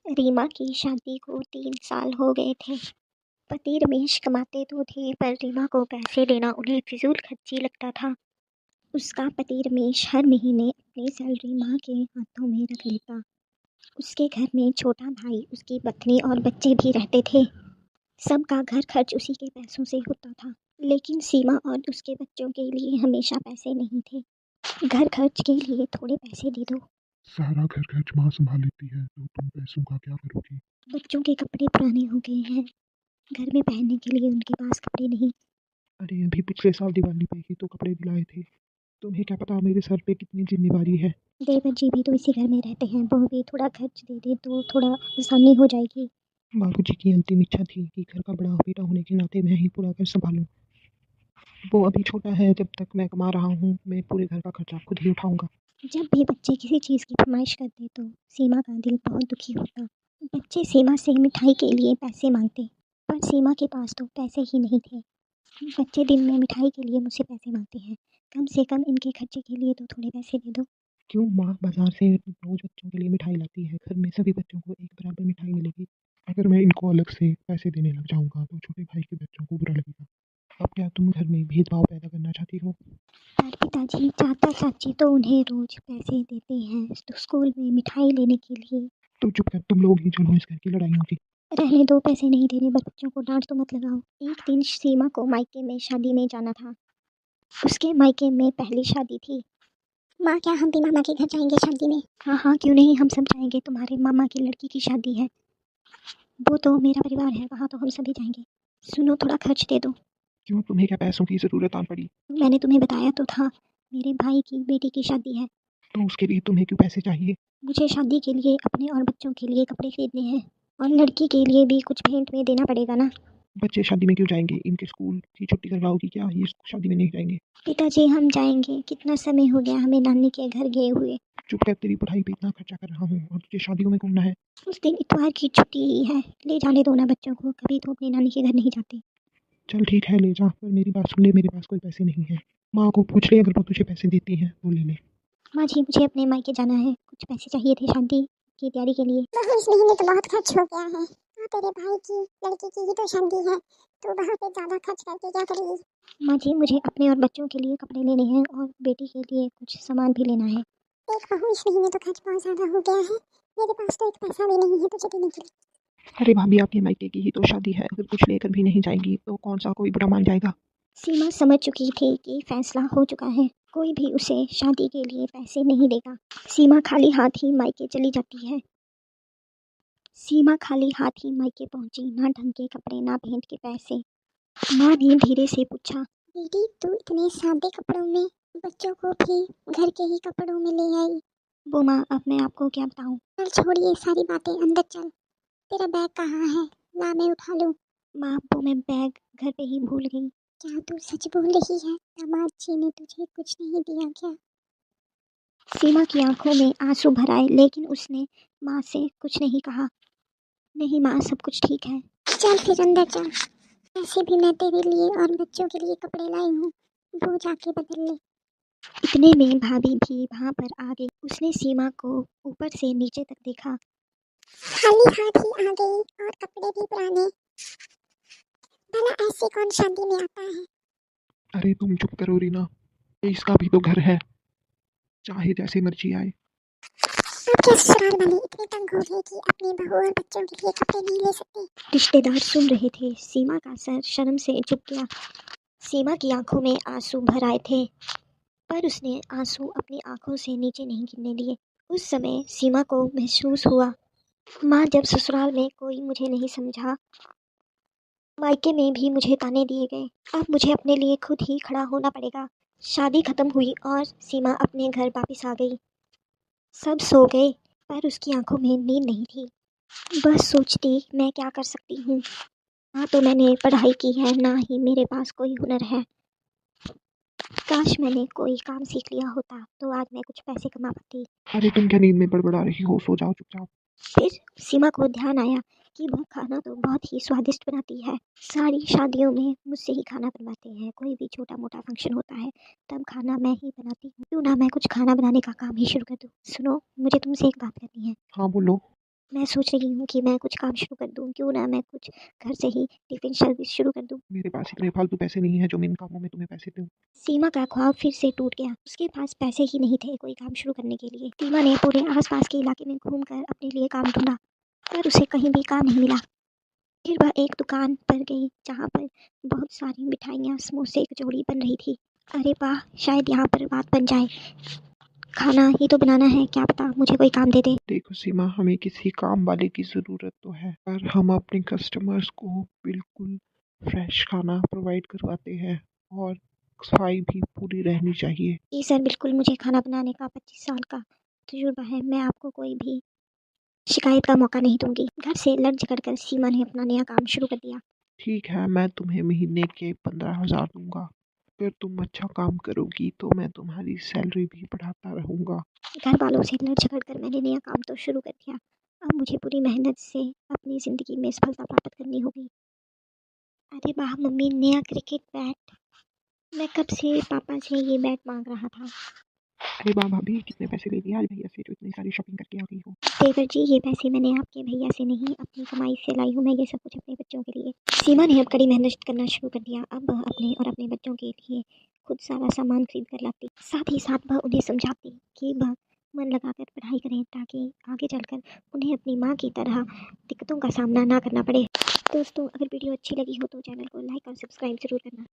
रीमा की शादी को 3 साल हो गए थे। पति रमेश कमाते तो थे पर रीमा को पैसे देना उन्हें फिजूल खर्ची लगता था। उसका पति रमेश हर महीने अपनी सैलरी माँ के हाथों में रख लेता। उसके घर में छोटा भाई, उसकी पत्नी और बच्चे भी रहते थे। सबका घर खर्च उसी के पैसों से होता था, लेकिन सीमा और उसके बच्चों के लिए हमेशा पैसे नहीं थे। घर खर्च के लिए थोड़े पैसे दे दो। सारा घर खर्च माँ संभाल लेती है तो तुम पैसों का क्या करोगी? बच्चों के कपड़े पुराने हो गए हैं, घर में पहनने के लिए उनके पास कपड़े नहीं। अरे अभी पिछले साल दिवाली पे ही तो कपड़े दिलाए थे। तुम्हें क्या पता मेरे सर पे कितनी जिम्मेवारी है। देवर जी भी तो इसी घर में रहते हैं, वो भी थोड़ा खर्च दे दे तो थोड़ा आसानी हो जाएगी। बाबूजी की अंतिम इच्छा थी कि घर का बड़ा बेटा होने के नाते मैं ही पूरा घर संभालूं। वो अभी छोटा है, जब तक मैं कमा रहा हूँ मैं पूरे घर का खर्चा खुद ही उठाऊंगा। जब भी बच्चे किसी चीज़ की फरमाइश करते तो सीमा का दिल बहुत दुखी होता। बच्चे सीमा से मिठाई के लिए पैसे मांगते, पर सीमा के पास तो पैसे ही नहीं थे। बच्चे दिन में मिठाई के लिए मुझसे पैसे मांगते हैं, कम से कम इनके खर्चे के लिए तो थोड़े पैसे दे दो। क्यों माँ बाजार से रोज बच्चों के लिए मिठाई लाती है, घर में सभी बच्चों को एक बराबर मिठाई मिलेगी। अगर मैं इनको अलग से पैसे देने लग जाऊंगा तो छोटे भाई के बच्चों को बुरा लगेगा। अब क्या तुम घर में भेदभाव पैदा करना चाहती हो? पर पिताजी, चाचा चाची तो उन्हें रोज पैसे देते हैं तो स्कूल में मिठाई लेने के लिए। तो चुप कर, तुम लोग ही चुनो इस घर की लड़ाइयों की। रहने दो, पैसे नहीं देने पर बच्चों को डांट तो मत लगाओ। एक दिन सीमा को मायके में शादी में जाना था। उसके मायके में पहली शादी थी। माँ, क्या हम भी मामा के घर जाएंगे शादी में? हाँ हाँ, क्यों नहीं, हम सब जाएंगे। तुम्हारे मामा की लड़की की शादी है, वो तो मेरा परिवार है, वहाँ तो हम सभी जाएंगे। सुनो, थोड़ा खर्च दे दो। क्यों, तुम्हें क्या पैसों की जरूरत आ पड़ी? मैंने तुम्हें बताया तो था, मेरे भाई की बेटी की शादी है। तो उसके लिए तुम्हें क्यों पैसे चाहिए? मुझे शादी के लिए अपने और बच्चों के लिए कपड़े खरीदने हैं, और लड़की के लिए भी कुछ भेंट में देना पड़ेगा ना। बच्चे शादी में क्यों जाएंगे? इनके स्कूल की छुट्टी करवाओगी क्या? ये शादी में नहीं जाएंगे। पिताजी, हम जाएंगे, कितना समय हो गया हमें नानी के घर गए हुए। चुप कर, तेरी पढ़ाई पे इतना खर्चा कर रहा हूँ और तुझे शादियों में घूमना है? उस दिन इतवार की छुट्टी ही है, ले जाने दो ना बच्चों को, कभी तो अपनी नानी के घर नहीं जाते। चल ठीक है, ले जा, पर मेरी बात सुन ले, मेरे पास कोई पैसे नहीं है। माँ को पूछ ले, अगर वो तुझे पैसे देती है वो ले ले। माँ जी, मुझे अपने मायके जाना है, कुछ पैसे चाहिए थे शादी की तैयारी के लिए। बहू, इस महीने तो बहुत खर्च हो गया है। हाँ, तेरे भाई की लड़की की ही तो शादी है, तो वहाँ पे ज्यादा खर्च करके क्या करेगी? माँ जी, मुझे अपने और बच्चों के लिए कपड़े लेने हैं और बेटी के लिए कुछ सामान भी लेना है। देख बहू, इस महीने तो खर्च बहुत ज्यादा हो गया है, मेरे पास तो एक पैसा भी नहीं है तुझे देने के लिए। अरे भाभी, आपके मायके की ही तो शादी है, अगर कुछ लेकर भी नहीं जाएंगी तो कौन सा कोई बुरा मान जाएगा। सीमा समझ चुकी थी कि फैसला हो चुका है, कोई भी उसे शादी के लिए पैसे नहीं देगा। सीमा खाली हाथ ही मायके चली जाती है। सीमा खाली हाथ ही मायके पहुंची, ना ढंग के कपड़े ना भेंट के पैसे। माँ ने धीरे से पूछा, दीदी तू इतने सादे कपड़ों में बच्चों को भी घर के ही कपड़ों में ले आई। वो माँ, अब मैं आपको क्या बताऊँ। चल छोड़िए सारी बातें, अंदर चल। तेरा बैग कहाँ है, ला मैं उठा लूँ। माँ, वो मैं बैग घर पे ही भूल गई। क्या तू सच बोल रही है? दामाद जी ने तुझे कुछ नहीं दिया क्या? सीमा की आंखों में आंसू भर आए, लेकिन उसने माँ से कुछ नहीं कहा। नहीं माँ, सब कुछ ठीक है। चल फिर अंदर चल, ऐसे भी मैं तेरे लिए और बच्चों के लिए कपड़े लाई हूँ, वो जाके बदल ले। इतने में भाभी भी वहाँ पर आ गई। उसने सीमा को ऊपर से नीचे तक देखा। खाली हाथ ही आ गई और कपड़े भी पुराने, भला ऐसे कौन शादी में आता है? अरे तुम चुप करो रीना, ये इसका भी तो घर है, चाहे जैसे मर्जी आए। अब क्या ससुराल वाले इतने तंग हो गए कि अपनी बहू और बच्चों के लिए कपड़े नहीं ले सकते? रिश्तेदार सुन रहे थे। सीमा का सर शर्म से झुक गया। सीमा की आंखों में आंसू भर आए थे, पर उसने आंसू अपनी आंखों से नीचे नहीं गिरने दिए। उस समय सीमा को महसूस हुआ, माँ, जब ससुराल में कोई मुझे नहीं समझा, मायके में भी मुझे ताने दिए गए, अब मुझे अपने लिए खुद ही खड़ा होना पड़ेगा। शादी खत्म हुई और सीमा अपने घर वापस आ गई। सब सो गए, पर उसकी आंखों में नींद नहीं थी। बस सोचती, मैं क्या कर सकती हूँ। ना तो मैंने पढ़ाई की है, ना ही मेरे पास कोई हुनर है। काश मैंने कोई काम सीख लिया होता तो आज मैं कुछ पैसे कमा पाती। अरे तुम क्या नींद में बड़बड़ा रही हो? सो जाओ चुपचाप। फिर सीमा को ध्यान आया कि वह खाना तो बहुत ही स्वादिष्ट बनाती है। सारी शादियों में मुझसे ही खाना बनवाते हैं, कोई भी छोटा मोटा फंक्शन होता है तब खाना मैं ही बनाती हूँ। क्यों ना मैं कुछ खाना बनाने का काम ही शुरू कर दूँ। सुनो, मुझे तुमसे एक बात करनी है। हाँ बोलो। मैं सोच रही हूँ कि मैं कुछ काम शुरू कर दूँ, क्यों ना मैं कुछ घर से ही टिफ़िन सर्विस शुरू कर दूँ। मेरे पास इतने फालतू पैसे नहीं हैं जो मैं इन कामों में तुम्हें पैसे दूँ। सीमा का ख्वाब फिर से टूट गया। उसके पास पैसे ही नहीं थे कोई काम शुरू करने के लिए। सीमा ने पूरे आसपास के इलाके में घूमकर अपने लिए काम ढूंढा, पर उसे कहीं भी काम नहीं मिला। फिर वह एक दुकान पर गई जहाँ पर बहुत सारी मिठाइयाँ, समोसे, कचौड़ी बन रही थी। अरे वाह, शायद यहाँ पर बात बन जाए। खाना ही तो बनाना है, क्या पता मुझे कोई काम दे दे। देखो सीमा, हमें किसी काम वाले की ज़रूरत तो है, पर हम अपने कस्टमर्स को बिल्कुल फ्रेश खाना प्रोवाइड करवाते हैं और सफाई भी पूरी रहनी चाहिए। जी सर, बिल्कुल। मुझे खाना बनाने का 25 साल का तजुर्बा है। मैं आपको कोई भी शिकायत का मौका नहीं दूंगी। घर से लड़ झगड़ कर सीमा ने अपना नया काम शुरू कर दिया। ठीक है, मैं तुम्हें महीने के 15,000 दूंगा। अगर तुम अच्छा काम करोगी तो मैं तुम्हारी सैलरी भी बढ़ाता रहूँगा। घर वालों से लड़ झगड़ कर मैंने नया काम तो शुरू कर दिया। अब मुझे पूरी मेहनत से अपनी ज़िंदगी में सफलता प्राप्त करनी होगी। अरे वाह मम्मी, नया क्रिकेट बैट। मैं कब से पापा से ये बैट मांग रहा था। अरे वाह भाभी, कितने पैसे ले लिए आज भैया से जो इतनी सारी शॉपिंग करके आ गई हो। देवर जी, ये पैसे मैंने आपके भैया से नहीं, अपनी कमाई से लाई हूँ। मैं ये सब कुछ अपने बच्चों के लिए। सीमा ने अब कड़ी मेहनत करना शुरू कर दिया। अब वह अपने और अपने बच्चों के लिए खुद सारा सामान खरीद कर लाती। साथ ही साथ वह उन्हें समझाती कि वह मन लगाकर पढ़ाई करें, ताकि आगे चलकर उन्हें अपनी माँ की तरह दिक्कतों का सामना ना करना पड़े। दोस्तों, अगर वीडियो अच्छी लगी हो तो चैनल को लाइक और सब्सक्राइब जरूर करना।